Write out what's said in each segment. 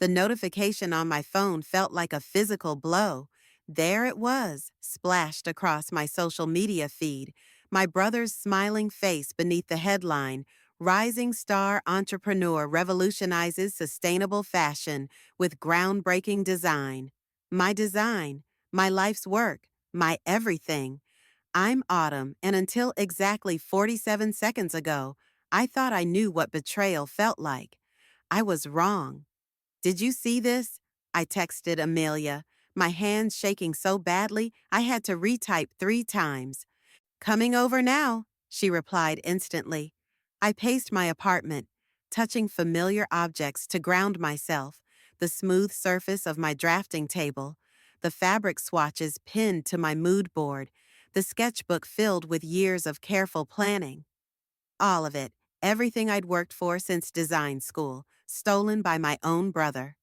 The notification on my phone felt like a physical blow. There it was, splashed across my social media feed, my brother's smiling face beneath the headline, Rising Star Entrepreneur Revolutionizes Sustainable Fashion with Groundbreaking Design. My design, my life's work, my everything. I'm Autumn, and until exactly 47 seconds ago, I thought I knew what betrayal felt like. I was wrong. Did you see this? I texted Amelia, my hands shaking so badly I had to retype 3 times. Coming over now, she replied instantly. I paced my apartment, touching familiar objects to ground myself, the smooth surface of my drafting table, the fabric swatches pinned to my mood board, the sketchbook filled with years of careful planning. All of it, everything I'd worked for since design school, stolen by my own brother.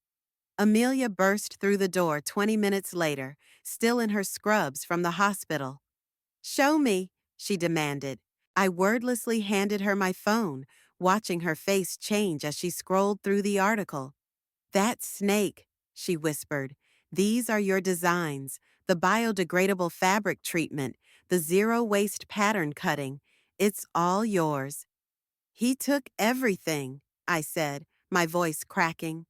Amelia burst through the door 20 minutes later, still in her scrubs from the hospital. Show me, she demanded. I wordlessly handed her my phone, watching her face change as she scrolled through the article. That snake, she whispered. These are your designs, the biodegradable fabric treatment, the zero-waste pattern cutting. It's all yours. He took everything, I said, my voice cracking.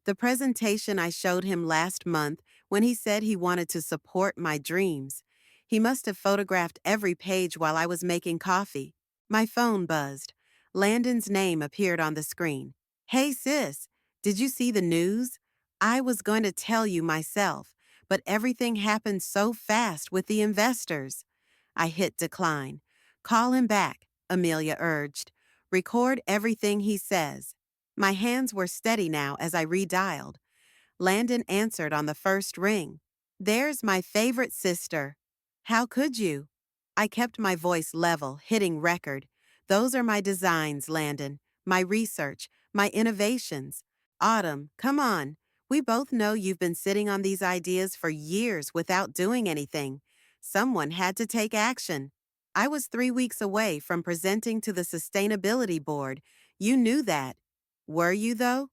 The presentation I showed him last month when he said he wanted to support my dreams. He must have photographed every page while I was making coffee. My phone buzzed. Landon's name appeared on the screen. Hey sis, did you see the news? I was going to tell you myself, but everything happened so fast with the investors. I hit decline. Call him back, Amelia urged. Record everything he says. My hands were steady now as I redialed. Landon answered on the first ring. There's my favorite sister. How could you? I kept my voice level, hitting record. Those are my designs, Landon, my research, my innovations. Autumn, come on. We both know you've been sitting on these ideas for years without doing anything. Someone had to take action. I was 3 weeks away from presenting to the sustainability board. You knew that. Were you, though?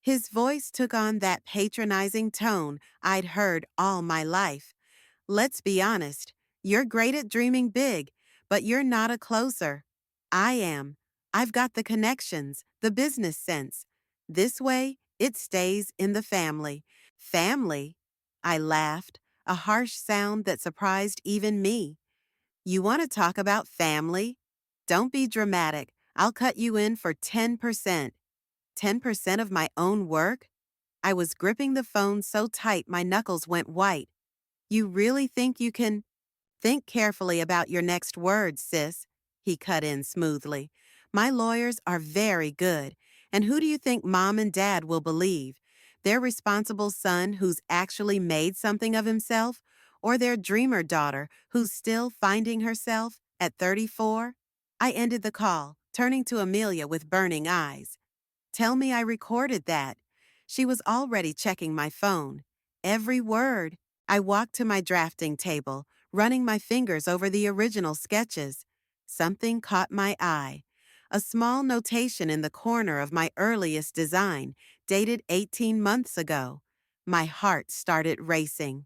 His voice took on that patronizing tone I'd heard all my life. Let's be honest, you're great at dreaming big, but you're not a closer. I am. I've got the connections, the business sense. This way, it stays in the family. Family? I laughed, a harsh sound that surprised even me. You want to talk about family? Don't be dramatic. I'll cut you in for 10%. 10% of my own work? I was gripping the phone so tight my knuckles went white. You really think you can? Think carefully about your next words, sis, he cut in smoothly. My lawyers are very good, and who do you think mom and dad will believe? Their responsible son who's actually made something of himself, or their dreamer daughter who's still finding herself at 34? I ended the call, turning to Amelia with burning eyes. Tell me I recorded that. She was already checking my phone. Every word. I walked to my drafting table, running my fingers over the original sketches. Something caught my eye. A small notation in the corner of my earliest design, dated 18 months ago. My heart started racing.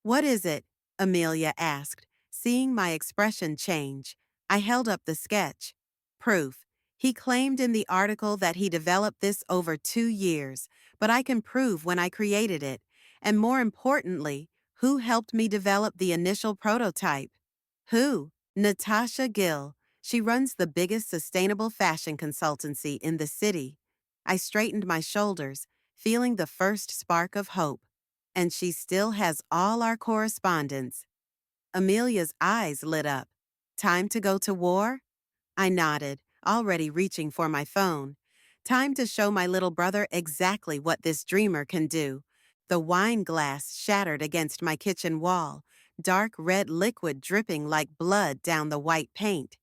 What is it? Amelia asked, seeing my expression change. I held up the sketch. Proof. He claimed in the article that he developed this over 2 years, but I can prove when I created it. And more importantly, who helped me develop the initial prototype? Who? Natasha Gill. She runs the biggest sustainable fashion consultancy in the city. I straightened my shoulders, feeling the first spark of hope. And she still has all our correspondence. Amelia's eyes lit up. Time to go to war? I nodded, already reaching for my phone. Time to show my little brother exactly what this dreamer can do. The wine glass shattered against my kitchen wall, dark red liquid dripping like blood down the white paint.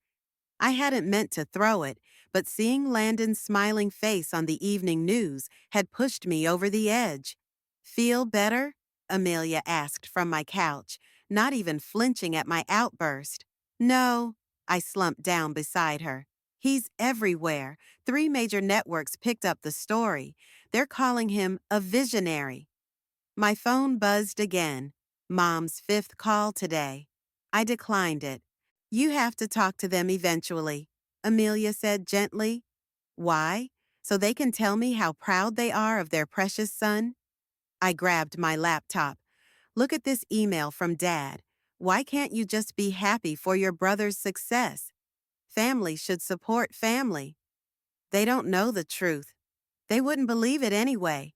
I hadn't meant to throw it, but seeing Landon's smiling face on the evening news had pushed me over the edge. Feel better? Amelia asked from my couch, not even flinching at my outburst. No, I slumped down beside her. He's everywhere. 3 major networks picked up the story. They're calling him a visionary. My phone buzzed again. Mom's fifth call today. I declined it. You have to talk to them eventually, Amelia said gently. Why? So they can tell me how proud they are of their precious son? I grabbed my laptop. Look at this email from Dad. Why can't you just be happy for your brother's success? Family should support family. They don't know the truth. They wouldn't believe it anyway.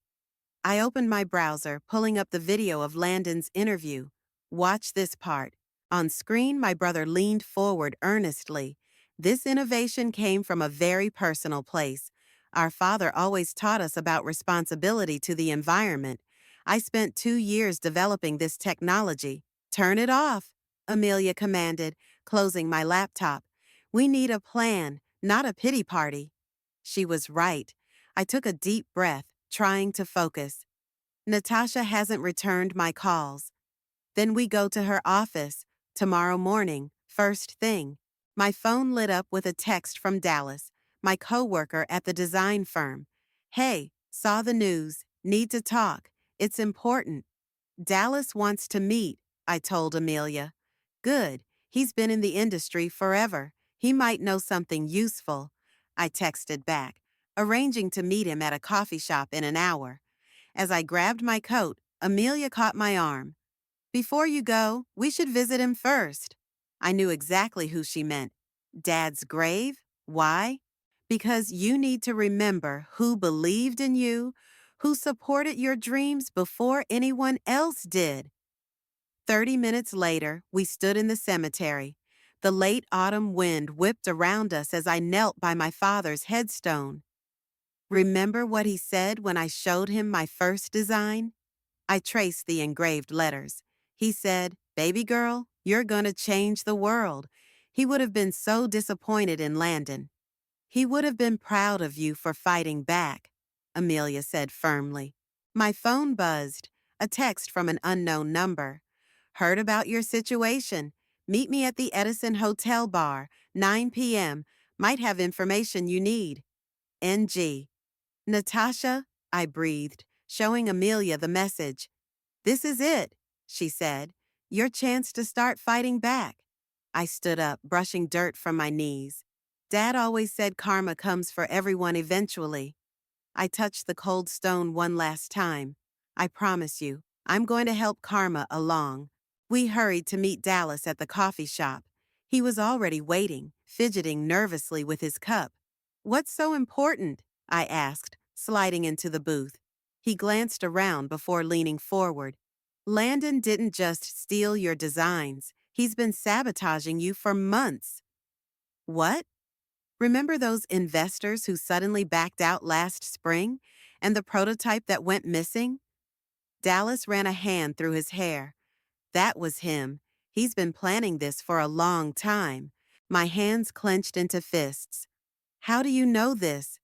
I opened my browser, pulling up the video of Landon's interview. Watch this part. On screen, my brother leaned forward earnestly. This innovation came from a very personal place. Our father always taught us about responsibility to the environment. I spent 2 years developing this technology. Turn it off, Amelia commanded, closing my laptop. We need a plan, not a pity party. She was right. I took a deep breath, trying to focus. Natasha hasn't returned my calls. Then we go to her office, tomorrow morning, first thing. My phone lit up with a text from Dallas, my coworker at the design firm. Hey, saw the news, need to talk. It's important. Dallas wants to meet, I told Amelia. Good, he's been in the industry forever. He might know something useful. I texted back, arranging to meet him at a coffee shop in an hour. As I grabbed my coat, Amelia caught my arm. Before you go, we should visit him first. I knew exactly who she meant. Dad's grave? Why? Because you need to remember who believed in you, who supported your dreams before anyone else did. 30 minutes later, we stood in the cemetery. The late autumn wind whipped around us as I knelt by my father's headstone. Remember what he said when I showed him my first design? I traced the engraved letters. He said, "Baby girl, you're gonna change the world." He would have been so disappointed in Landon. He would have been proud of you for fighting back, Amelia said firmly. My phone buzzed, a text from an unknown number. Heard about your situation. Meet me at the Edison Hotel bar, 9 p.m. Might have information you need. NG. Natasha, I breathed, showing Amelia the message. This is it, she said. Your chance to start fighting back. I stood up, brushing dirt from my knees. Dad always said karma comes for everyone eventually. I touched the cold stone one last time. I promise you, I'm going to help karma along. We hurried to meet Dallas at the coffee shop. He was already waiting, fidgeting nervously with his cup. What's so important? I asked, sliding into the booth. He glanced around before leaning forward. Landon didn't just steal your designs. He's been sabotaging you for months. What? Remember those investors who suddenly backed out last spring? And the prototype that went missing? Dallas ran a hand through his hair. That was him. He's been planning this for a long time. My hands clenched into fists. How do you know this?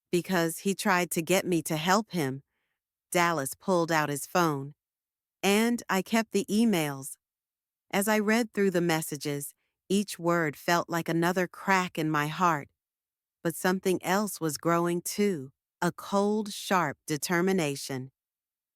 Because he tried to get me to help him. Dallas pulled out his phone. And I kept the emails. As I read through the messages, each word felt like another crack in my heart. But something else was growing too, a cold, sharp determination.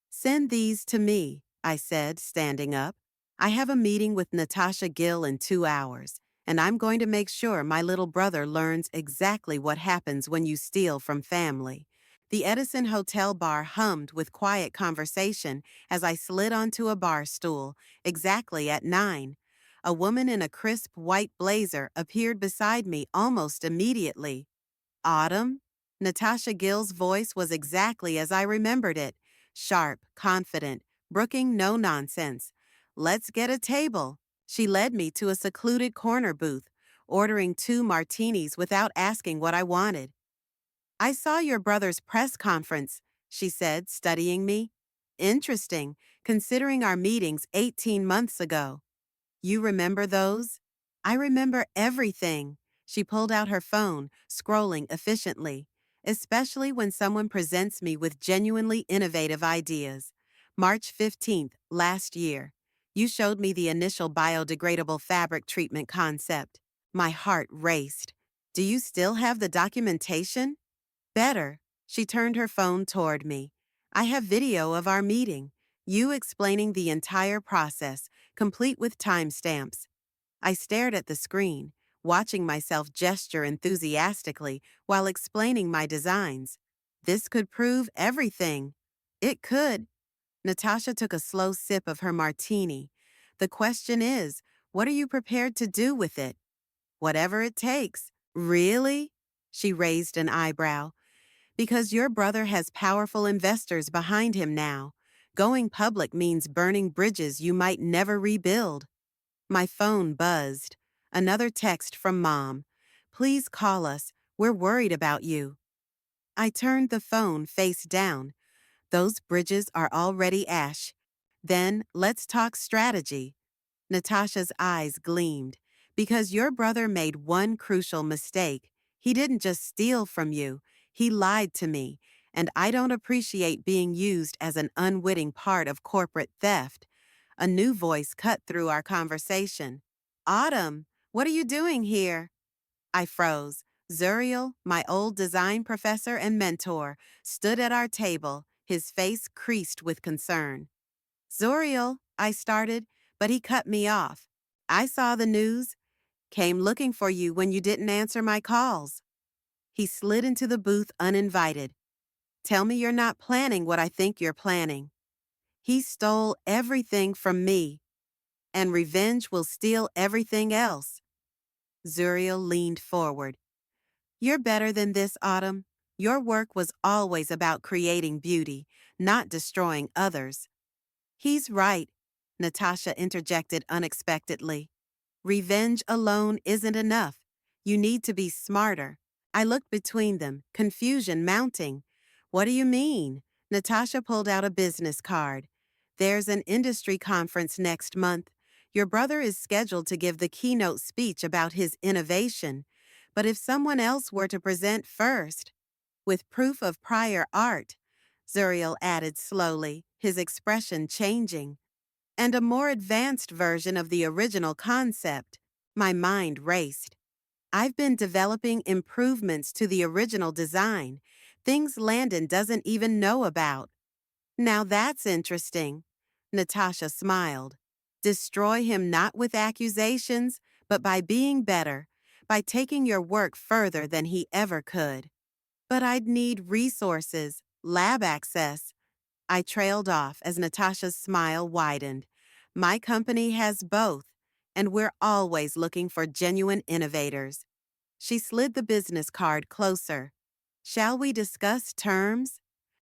Send these to me, I said, standing up. I have a meeting with Natasha Gill in 2 hours, and I'm going to make sure my little brother learns exactly what happens when you steal from family. The Edison Hotel bar hummed with quiet conversation as I slid onto a bar stool, exactly at 9. A woman in a crisp white blazer appeared beside me almost immediately. Autumn? Natasha Gill's voice was exactly as I remembered it. Sharp, confident, brooking no nonsense. Let's get a table. She led me to a secluded corner booth, ordering 2 martinis without asking what I wanted. I saw your brother's press conference, she said, studying me. Interesting, considering our meetings 18 months ago. You remember those? I remember everything. She pulled out her phone, scrolling efficiently, especially when someone presents me with genuinely innovative ideas. March 15th, last year. You showed me the initial biodegradable fabric treatment concept. My heart raced. Do you still have the documentation? Better. She turned her phone toward me. I have video of our meeting, you explaining the entire process, complete with timestamps. I stared at the screen, watching myself gesture enthusiastically while explaining my designs. This could prove everything. It could. Natasha took a slow sip of her martini. The question is, what are you prepared to do with it? Whatever it takes. Really? She raised an eyebrow. Because your brother has powerful investors behind him now. Going public means burning bridges you might never rebuild. My phone buzzed. Another text from Mom. Please call us. We're worried about you. I turned the phone face down. Those bridges are already ash. Then let's talk strategy. Natasha's eyes gleamed. Because your brother made one crucial mistake. He didn't just steal from you, he lied to me, and I don't appreciate being used as an unwitting part of corporate theft. A new voice cut through our conversation. Autumn, what are you doing here? I froze. Zuriel, my old design professor and mentor, stood at our table, his face creased with concern. Zuriel, I started, but he cut me off. I saw the news, came looking for you when you didn't answer my calls. He slid into the booth uninvited. Tell me you're not planning what I think you're planning. He stole everything from me, and revenge will steal everything else. Zuriel leaned forward. You're better than this, Autumn. Your work was always about creating beauty, not destroying others. He's right, Natasha interjected unexpectedly. Revenge alone isn't enough. You need to be smarter. I looked between them, confusion mounting. What do you mean? Natasha pulled out a business card. There's an industry conference next month. Your brother is scheduled to give the keynote speech about his innovation. But if someone else were to present first, with proof of prior art, Zuriel added slowly, his expression changing, and a more advanced version of the original concept. My mind raced. I've been developing improvements to the original design, things Landon doesn't even know about. Now that's interesting. Natasha smiled. Destroy him not with accusations, but by being better, by taking your work further than he ever could. But I'd need resources, lab access. I trailed off as Natasha's smile widened. My company has both, and we're always looking for genuine innovators. She slid the business card closer. Shall we discuss terms?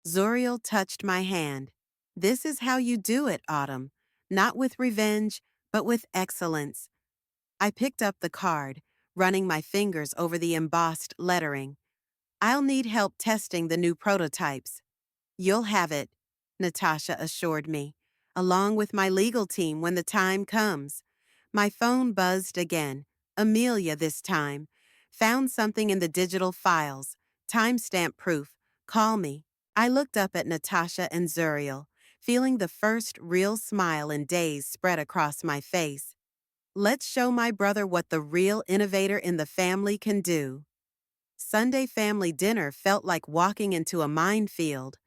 Zuriel touched my hand. This is how you do it, Autumn. Not with revenge, but with excellence. I picked up the card, running my fingers over the embossed lettering. I'll need help testing the new prototypes. You'll have it, Natasha assured me, along with my legal team when the time comes. My phone buzzed again. Amelia this time. Found something in the digital files. Timestamp proof. Call me. I looked up at Natasha and Zuriel, feeling the first real smile in days spread across my face. Let's show my brother what the real innovator in the family can do. Sunday family dinner felt like walking into a minefield.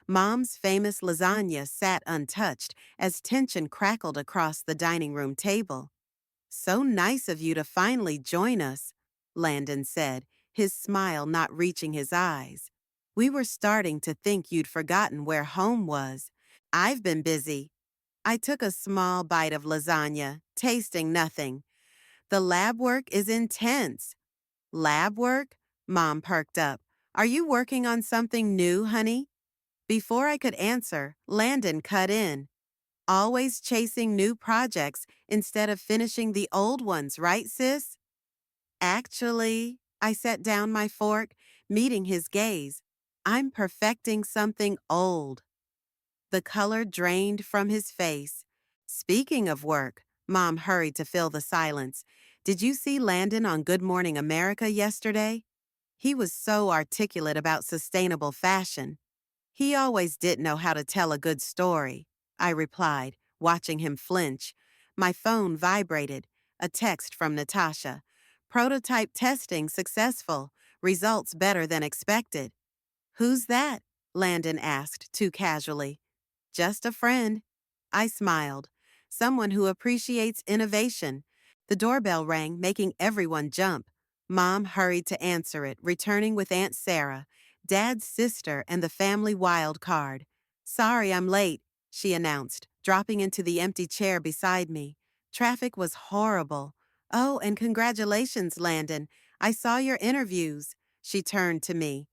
Mom's famous lasagna sat untouched as tension crackled across the dining room table. So nice of you to finally join us, Landon said, his smile not reaching his eyes. We were starting to think you'd forgotten where home was. I've been busy. I took a small bite of lasagna, tasting nothing. The lab work is intense. Lab work? Mom perked up. Are you working on something new, honey? Before I could answer, Landon cut in. Always chasing new projects instead of finishing the old ones, right, sis? Actually, I set down my fork, meeting his gaze. I'm perfecting something old. The color drained from his face. Speaking of work, Mom hurried to fill the silence. Did you see Landon on Good Morning America yesterday? He was so articulate about sustainable fashion. He always did know how to tell a good story, I replied, watching him flinch. My phone vibrated. A text from Natasha. Prototype testing successful. Results better than expected. Who's that? Landon asked, too casually. Just a friend. I smiled. Someone who appreciates innovation. The doorbell rang, making everyone jump. Mom hurried to answer it, returning with Aunt Sarah, Dad's sister, and the family wild card. Sorry I'm late, she announced, dropping into the empty chair beside me. Traffic was horrible. Oh, and congratulations, Landon. I saw your interviews. She turned to me.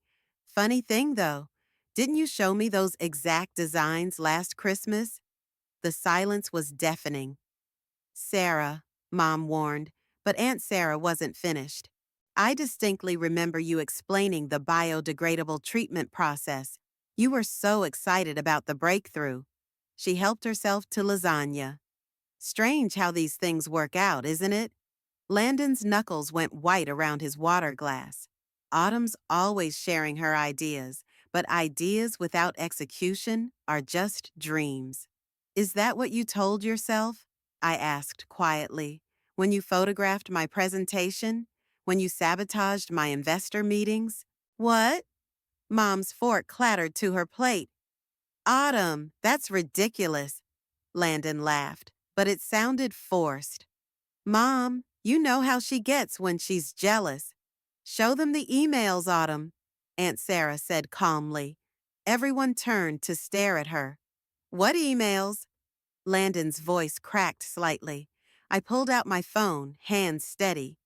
Funny thing, though. Didn't you show me those exact designs last Christmas? The silence was deafening. Sarah, Mom warned, but Aunt Sarah wasn't finished. I distinctly remember you explaining the biodegradable treatment process. You were so excited about the breakthrough. She helped herself to lasagna. Strange how these things work out, isn't it? Landon's knuckles went white around his water glass. Autumn's always sharing her ideas, but ideas without execution are just dreams. Is that what you told yourself? I asked quietly. When you photographed my presentation? When you sabotaged my investor meetings? What? Mom's fork clattered to her plate. Autumn, that's ridiculous. Landon laughed, but it sounded forced. Mom, you know how she gets when she's jealous. Show them the emails, Autumn, Aunt Sarah said calmly. Everyone turned to stare at her. What emails? Landon's voice cracked slightly. I pulled out my phone, hands steady.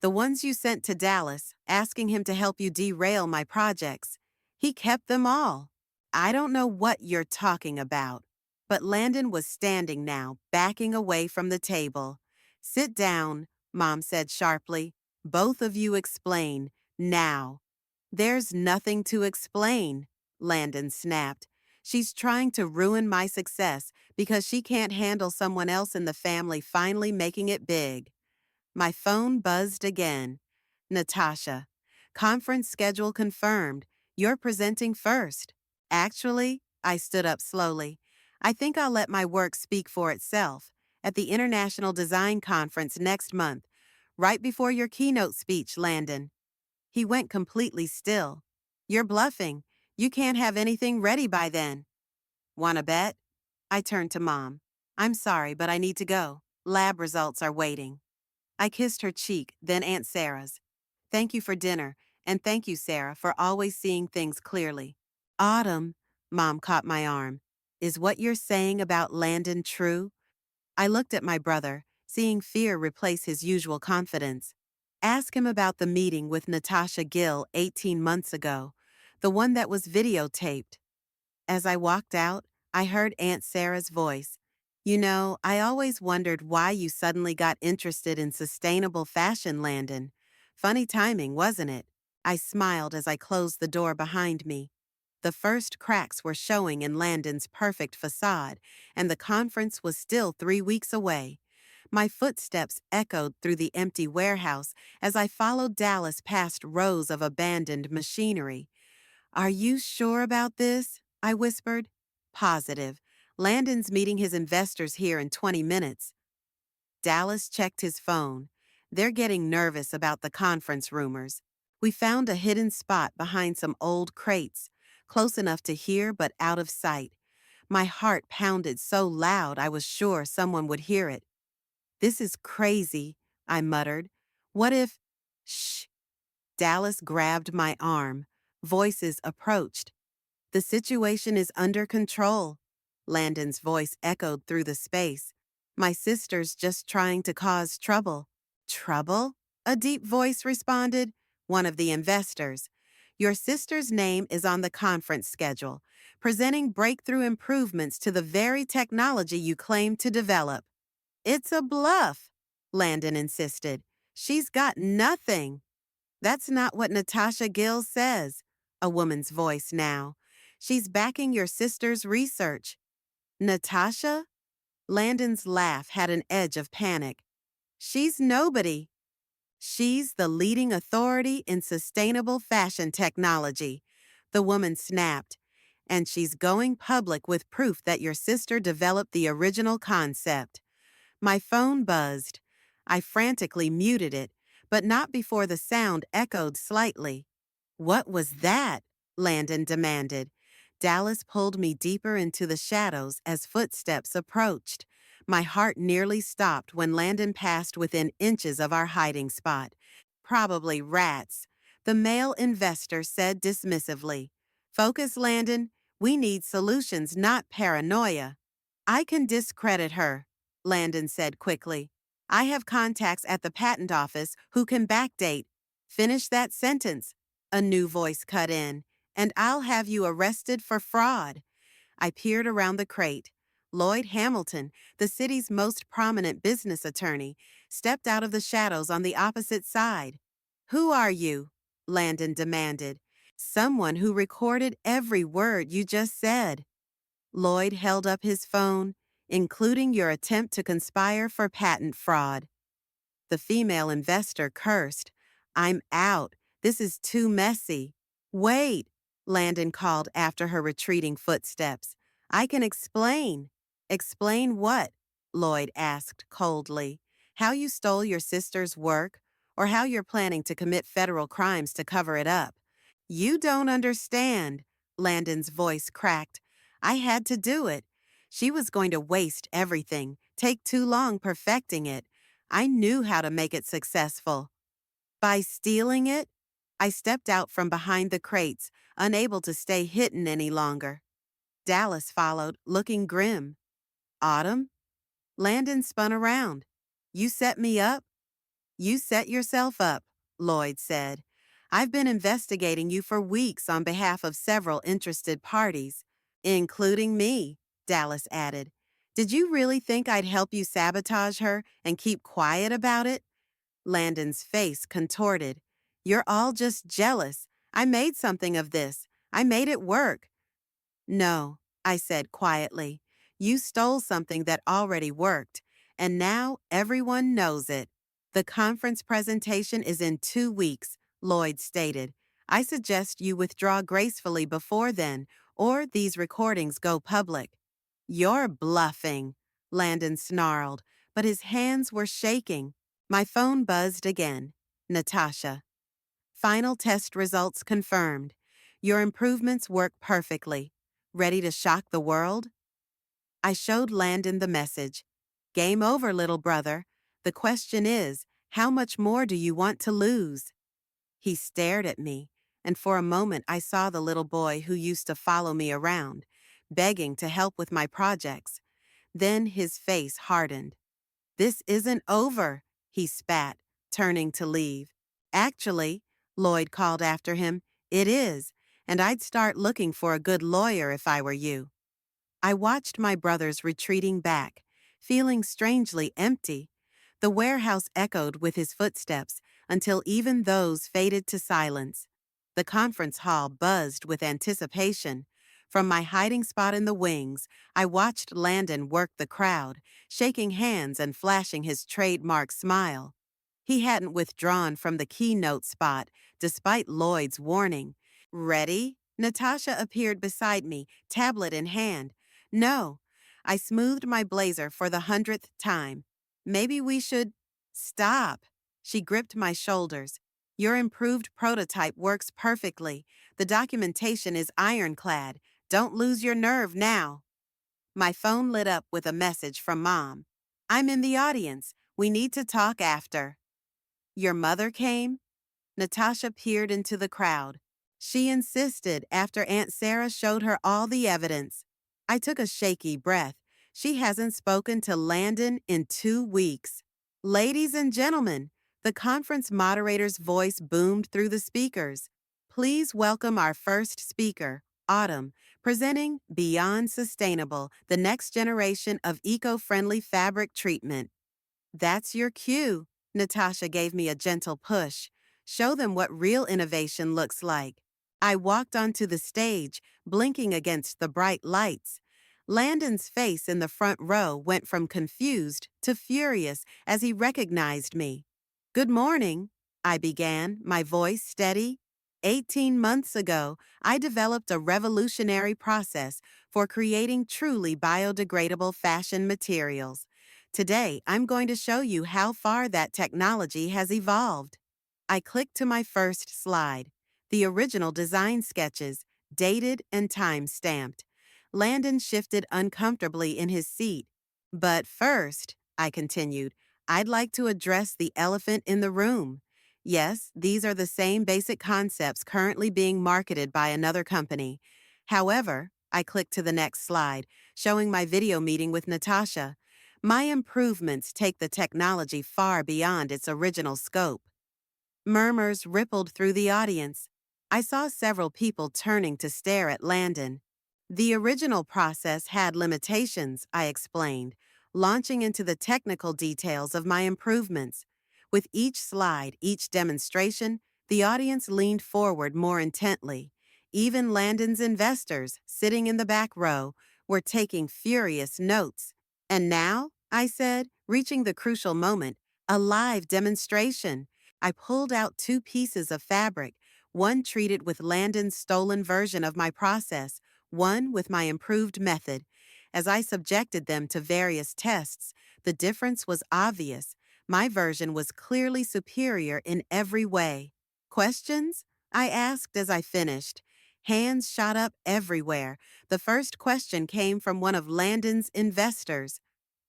The ones you sent to Dallas, asking him to help you derail my projects. He kept them all. I don't know what you're talking about. But Landon was standing now, backing away from the table. Sit down, Mom said sharply. Both of you explain, now. There's nothing to explain, Landon snapped. She's trying to ruin my success because she can't handle someone else in the family finally making it big. My phone buzzed again. Natasha. Conference schedule confirmed. You're presenting first. Actually, I stood up slowly. I think I'll let my work speak for itself. At the International Design Conference next month, right before your keynote speech, Landon. He went completely still. You're bluffing. You can't have anything ready by then. Want to bet? I turned to Mom. I'm sorry, but I need to go. Lab results are waiting. I kissed her cheek, then Aunt Sarah's. Thank you for dinner, and thank you, Sarah, for always seeing things clearly. Autumn, Mom caught my arm. Is what you're saying about Landon true? I looked at my brother, seeing fear replace his usual confidence. Ask him about the meeting with Natasha Gill 18 months ago, the one that was videotaped. As I walked out, I heard Aunt Sarah's voice. You know, I always wondered why you suddenly got interested in sustainable fashion, Landon. Funny timing, wasn't it? I smiled as I closed the door behind me. The first cracks were showing in Landon's perfect facade, and the conference was still 3 weeks away. My footsteps echoed through the empty warehouse as I followed Dallas past rows of abandoned machinery. Are you sure about this? I whispered. Positive. Landon's meeting his investors here in 20 minutes. Dallas checked his phone. They're getting nervous about the conference rumors. We found a hidden spot behind some old crates, close enough to hear but out of sight. My heart pounded so loud I was sure someone would hear it. This is crazy, I muttered. What if... Shh. Dallas grabbed my arm. Voices approached. The situation is under control. Landon's voice echoed through the space. My sister's just trying to cause trouble. Trouble? A deep voice responded. One of the investors. Your sister's name is on the conference schedule, presenting breakthrough improvements to the very technology you claim to develop. It's a bluff, Landon insisted. She's got nothing. That's not what Natasha Gill says, a woman's voice now. She's backing your sister's research. Natasha? Landon's laugh had an edge of panic. She's nobody. She's the leading authority in sustainable fashion technology, the woman snapped. And she's going public with proof that your sister developed the original concept. My phone buzzed. I frantically muted it, but not before the sound echoed slightly. What was that? Landon demanded. Dallas pulled me deeper into the shadows as footsteps approached. My heart nearly stopped when Landon passed within inches of our hiding spot. Probably rats, the male investor said dismissively. Focus, Landon. We need solutions, not paranoia. I can discredit her, Landon said quickly. I have contacts at the patent office who can backdate. Finish that sentence, a new voice cut in, and I'll have you arrested for fraud. I peered around the crate. Lloyd Hamilton, the city's most prominent business attorney, stepped out of the shadows on the opposite side. Who are you? Landon demanded. Someone who recorded every word you just said. Lloyd held up his phone, including your attempt to conspire for patent fraud. The female investor cursed. I'm out. This is too messy. Wait, Landon called after her retreating footsteps. I can explain. Explain what? Lloyd asked coldly. How you stole your sister's work, or how you're planning to commit federal crimes to cover it up. You don't understand, Landon's voice cracked. I had to do it. She was going to waste everything, take too long perfecting it. I knew how to make it successful. By stealing it, I stepped out from behind the crates, unable to stay hidden any longer. Dallas followed, looking grim. Autumn? Landon spun around. You set me up? You set yourself up, Lloyd said. I've been investigating you for weeks on behalf of several interested parties, including me, Dallas added. Did you really think I'd help you sabotage her and keep quiet about it? Landon's face contorted. You're all just jealous. I made something of this. I made it work. No, I said quietly. You stole something that already worked, and now everyone knows it. The conference presentation is in 2 weeks, Lloyd stated. I suggest you withdraw gracefully before then, or these recordings go public. You're bluffing, Landon snarled, but his hands were shaking. My phone buzzed again. Natasha. Final test results confirmed. Your improvements work perfectly. Ready to shock the world? I showed Landon the message. Game over, little brother. The question is, how much more do you want to lose? He stared at me, and for a moment I saw the little boy who used to follow me around, begging to help with my projects. Then his face hardened. This isn't over, he spat, turning to leave. Actually, Lloyd called after him, it is, and I'd start looking for a good lawyer if I were you. I watched my brothers retreating back, feeling strangely empty. The warehouse echoed with his footsteps until even those faded to silence. The conference hall buzzed with anticipation. From my hiding spot in the wings, I watched Landon work the crowd, shaking hands and flashing his trademark smile. He hadn't withdrawn from the keynote spot, despite Lloyd's warning. Ready? Natasha appeared beside me, tablet in hand. No. I smoothed my blazer for the 100th time. Maybe we should... Stop. She gripped my shoulders. Your improved prototype works perfectly. The documentation is ironclad. Don't lose your nerve now. My phone lit up with a message from Mom. I'm in the audience. We need to talk after. Your mother came? Natasha peered into the crowd. She insisted after Aunt Sarah showed her all the evidence. I took a shaky breath. She hasn't spoken to Landon in 2 weeks. Ladies and gentlemen, the conference moderator's voice boomed through the speakers. Please welcome our first speaker, Autumn, presenting Beyond Sustainable, the next generation of eco-friendly fabric treatment. That's your cue. Natasha gave me a gentle push. Show them what real innovation looks like. I walked onto the stage, blinking against the bright lights. Landon's face in the front row went from confused to furious as he recognized me. Good morning, I began, my voice steady. 18 months ago, I developed a revolutionary process for creating truly biodegradable fashion materials. Today, I'm going to show you how far that technology has evolved. I clicked to my first slide, the original design sketches, dated and time-stamped. Landon shifted uncomfortably in his seat. But first, I continued, I'd like to address the elephant in the room. Yes, these are the same basic concepts currently being marketed by another company. However, I clicked to the next slide, showing my video meeting with Natasha. My improvements take the technology far beyond its original scope. Murmurs rippled through the audience. I saw several people turning to stare at Landon. The original process had limitations, I explained, launching into the technical details of my improvements. With each slide, each demonstration, the audience leaned forward more intently. Even Landon's investors, sitting in the back row, were taking furious notes. And now, I said, reaching the crucial moment, a live demonstration. I pulled out two pieces of fabric, one treated with Landon's stolen version of my process, one with my improved method. As I subjected them to various tests, the difference was obvious. My version was clearly superior in every way. Questions? I asked as I finished. Hands shot up everywhere. The first question came from one of Landon's investors.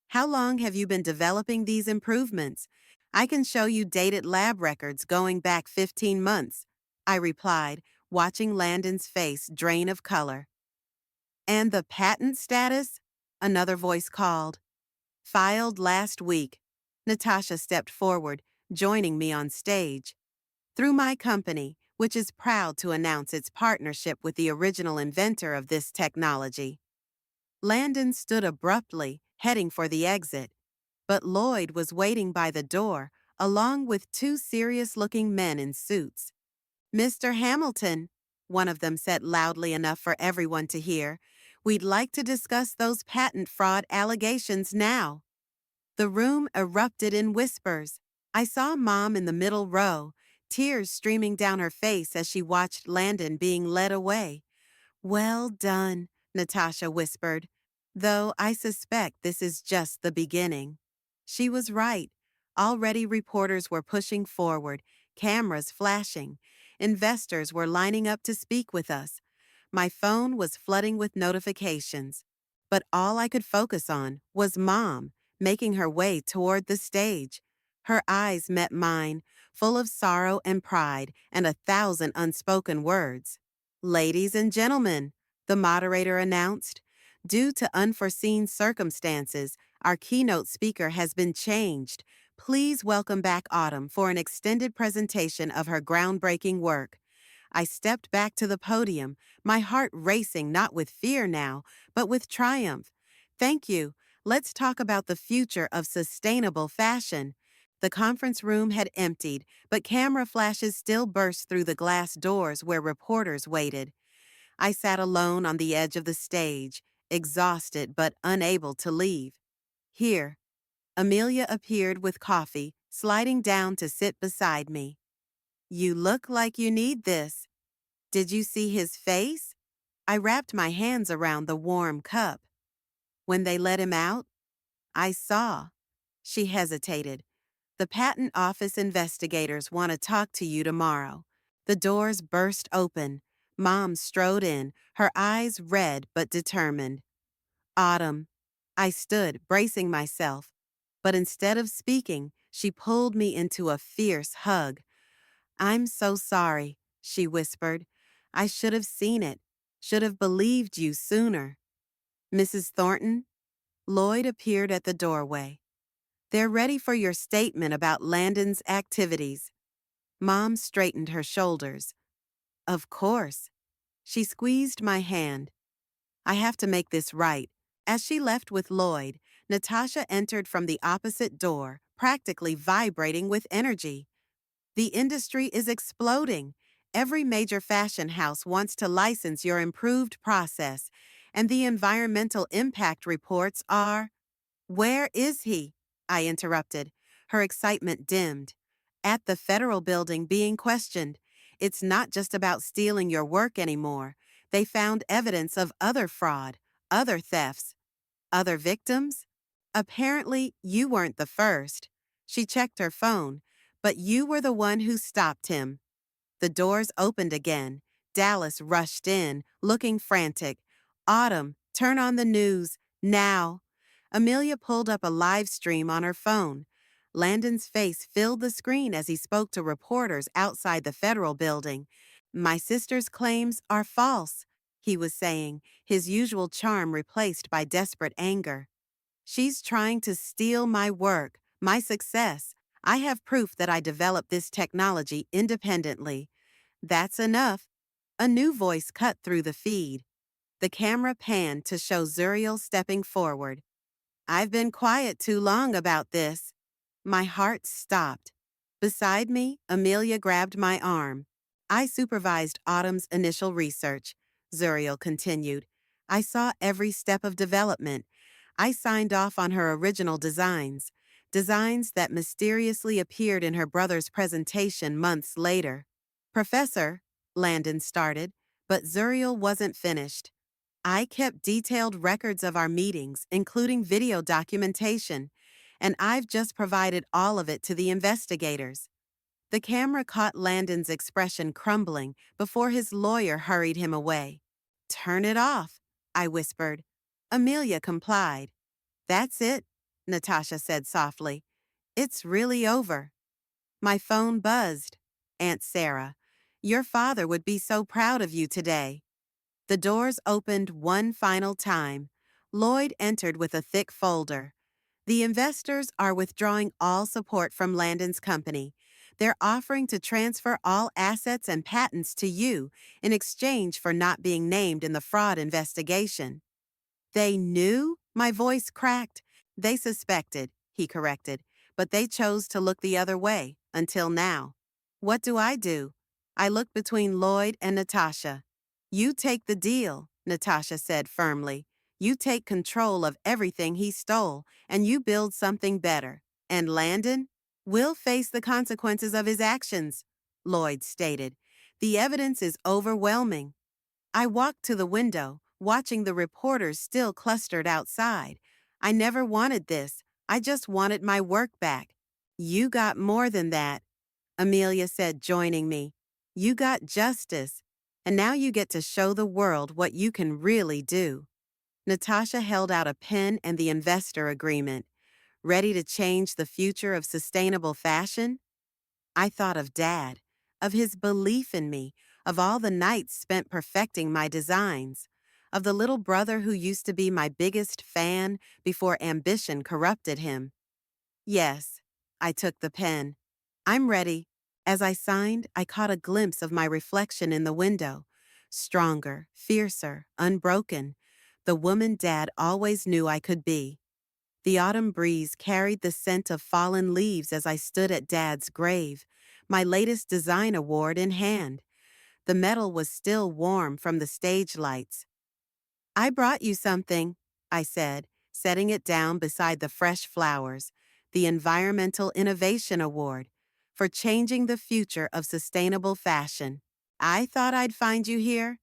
How long have you been developing these improvements? I can show you dated lab records going back 15 months, I replied, watching Landon's face drain of color. And the patent status? Another voice called. Filed last week. Natasha stepped forward, joining me on stage. Through my company, which is proud to announce its partnership with the original inventor of this technology. Landon stood abruptly, heading for the exit. But Lloyd was waiting by the door, along with two serious-looking men in suits. Mr. Hamilton, one of them said loudly enough for everyone to hear, we'd like to discuss those patent fraud allegations now. The room erupted in whispers. I saw Mom in the middle row, tears streaming down her face as she watched Landon being led away. Well done, Natasha whispered, though I suspect this is just the beginning. She was right. Already reporters were pushing forward, cameras flashing. Investors were lining up to speak with us. My phone was flooding with notifications. But all I could focus on was Mom, making her way toward the stage. Her eyes met mine, full of sorrow and pride and 1,000 unspoken words. Ladies and gentlemen, the moderator announced, due to unforeseen circumstances, our keynote speaker has been changed. Please welcome back Autumn for an extended presentation of her groundbreaking work. I stepped back to the podium, my heart racing not with fear now, but with triumph. Thank you. Let's talk about the future of sustainable fashion. The conference room had emptied, but camera flashes still burst through the glass doors where reporters waited. I sat alone on the edge of the stage, exhausted but unable to leave. Here, Amelia appeared with coffee, sliding down to sit beside me. You look like you need this. Did you see his face? I wrapped my hands around the warm cup. When they let him out, I saw. She hesitated. The patent office investigators want to talk to you tomorrow. The doors burst open. Mom strode in, her eyes red but determined. Autumn. I stood, bracing myself. But instead of speaking, she pulled me into a fierce hug. I'm so sorry, she whispered. I should have seen it, should have believed you sooner. Mrs. Thornton? Lloyd appeared at the doorway. They're ready for your statement about Landon's activities. Mom straightened her shoulders. Of course. She squeezed my hand. I have to make this right. As she left with Lloyd, Natasha entered from the opposite door, practically vibrating with energy. The industry is exploding. Every major fashion house wants to license your improved process, and the environmental impact reports are... Where is he? I interrupted. Her excitement dimmed. At the federal building being questioned. It's not just about stealing your work anymore. They found evidence of other fraud, other thefts, other victims. Apparently, you weren't the first. She checked her phone, but you were the one who stopped him. The doors opened again. Dallas rushed in, looking frantic. Autumn, turn on the news, now. Amelia pulled up a live stream on her phone. Landon's face filled the screen as he spoke to reporters outside the federal building. My sister's claims are false, he was saying, his usual charm replaced by desperate anger. She's trying to steal my work, my success. I have proof that I developed this technology independently. That's enough. A new voice cut through the feed. The camera panned to show Zuriel stepping forward. I've been quiet too long about this. My heart stopped. Beside me, Amelia grabbed my arm. I supervised Autumn's initial research, Zuriel continued. I saw every step of development. I signed off on her original designs, designs that mysteriously appeared in her brother's presentation months later. Professor, Landon started, but Zuriel wasn't finished. I kept detailed records of our meetings, including video documentation, and I've just provided all of it to the investigators. The camera caught Landon's expression crumbling before his lawyer hurried him away. Turn it off, I whispered. Amelia complied. That's it, Natasha said softly. It's really over. My phone buzzed. Aunt Sarah, your father would be so proud of you today. The doors opened one final time. Lloyd entered with a thick folder. The investors are withdrawing all support from Landon's company. They're offering to transfer all assets and patents to you in exchange for not being named in the fraud investigation. They knew? My voice cracked. They suspected, he corrected, but they chose to look the other way, until now. What do? I looked between Lloyd and Natasha. You take the deal, Natasha said firmly. You take control of everything he stole, and you build something better. And Landon? Will face the consequences of his actions, Lloyd stated. The evidence is overwhelming. I walked to the window, watching the reporters still clustered outside. I never wanted this. I just wanted my work back. You got more than that, Amelia said, joining me. You got justice, and now you get to show the world what you can really do. Natasha held out a pen and the investor agreement. Ready to change the future of sustainable fashion? I thought of Dad, of his belief in me, of all the nights spent perfecting my designs, of the little brother who used to be my biggest fan before ambition corrupted him. Yes, I took the pen. I'm ready. As I signed, I caught a glimpse of my reflection in the window. Stronger, fiercer, unbroken. The woman Dad always knew I could be. The autumn breeze carried the scent of fallen leaves as I stood at Dad's grave, my latest design award in hand. The metal was still warm from the stage lights. I brought you something, I said, setting it down beside the fresh flowers, the Environmental Innovation Award, for changing the future of sustainable fashion. I thought I'd find you here.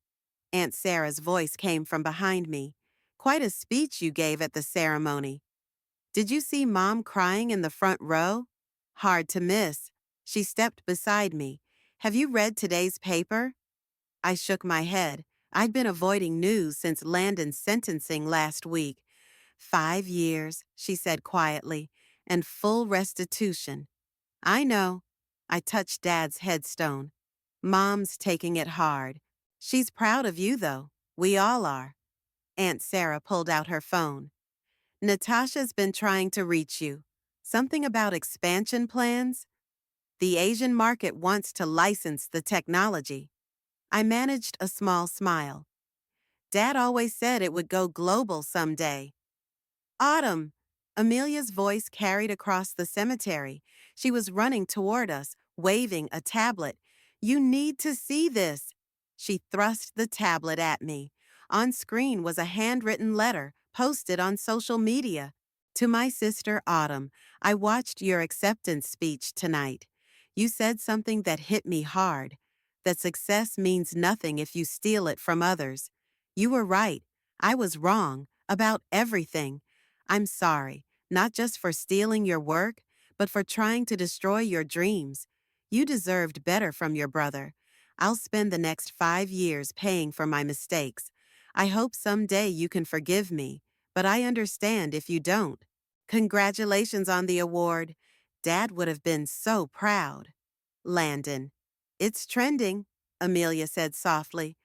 Aunt Sarah's voice came from behind me. Quite a speech you gave at the ceremony. Did you see Mom crying in the front row? Hard to miss. She stepped beside me. Have you read today's paper? I shook my head. I'd been avoiding news since Landon's sentencing last week. 5 years, she said quietly, and full restitution. I know. I touched Dad's headstone. Mom's taking it hard. She's proud of you, though. We all are. Aunt Sarah pulled out her phone. Natasha's been trying to reach you. Something about expansion plans? The Asian market wants to license the technology. I managed a small smile. Dad always said it would go global someday. Autumn! Amelia's voice carried across the cemetery. She was running toward us, waving a tablet. You need to see this. She thrust the tablet at me. On screen was a handwritten letter posted on social media. To my sister Autumn, I watched your acceptance speech tonight. You said something that hit me hard, that success means nothing if you steal it from others. You were right. I was wrong about everything. I'm sorry, not just for stealing your work, but for trying to destroy your dreams. You deserved better from your brother. I'll spend the next 5 years paying for my mistakes. I hope someday you can forgive me, but I understand if you don't. Congratulations on the award. Dad would have been so proud. Landon. It's trending, Amelia said softly.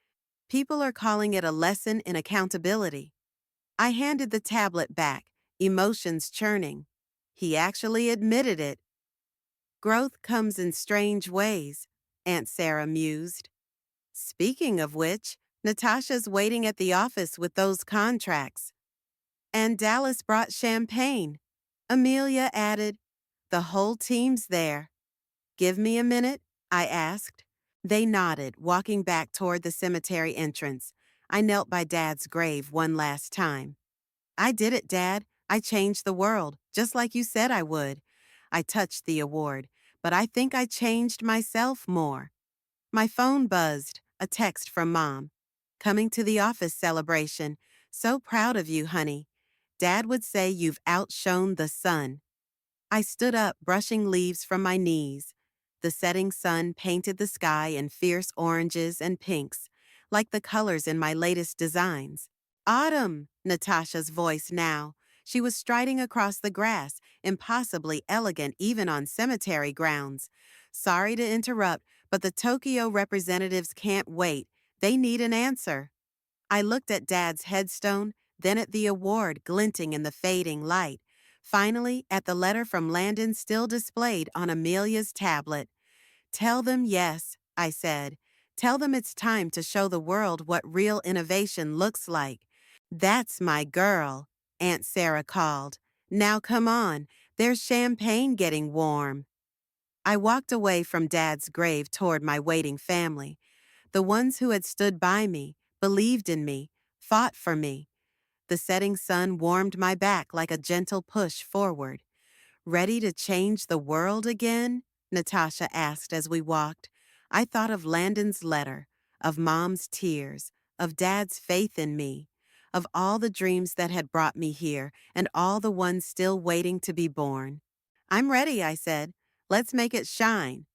People are calling it a lesson in accountability. I handed the tablet back, emotions churning. He actually admitted it. Growth comes in strange ways, Aunt Sarah mused. Speaking of which, Natasha's waiting at the office with those contracts. And Dallas brought champagne. Amelia added, the whole team's there. Give me a minute? I asked. They nodded, walking back toward the cemetery entrance. I knelt by Dad's grave one last time. I did it, Dad. I changed the world, just like you said I would. I touched the award, but I think I changed myself more. My phone buzzed, a text from Mom. Coming to the office celebration. So proud of you, honey. Dad would say you've outshone the sun. I stood up, brushing leaves from my knees. The setting sun painted the sky in fierce oranges and pinks, like the colors in my latest designs. Autumn, Natasha's voice now. She was striding across the grass, impossibly elegant even on cemetery grounds. Sorry to interrupt, but the Tokyo representatives can't wait. They need an answer. I looked at Dad's headstone, then at the award glinting in the fading light. Finally, at the letter from Landon still displayed on Amelia's tablet. Tell them yes, I said. Tell them it's time to show the world what real innovation looks like. That's my girl, Aunt Sarah called. Now come on, there's champagne getting warm. I walked away from Dad's grave toward my waiting family. The ones who had stood by me, believed in me, fought for me. The setting sun warmed my back like a gentle push forward. Ready to change the world again? Natasha asked as we walked. I thought of Landon's letter, of Mom's tears, of Dad's faith in me, of all the dreams that had brought me here and all the ones still waiting to be born. I'm ready, I said. Let's make it shine.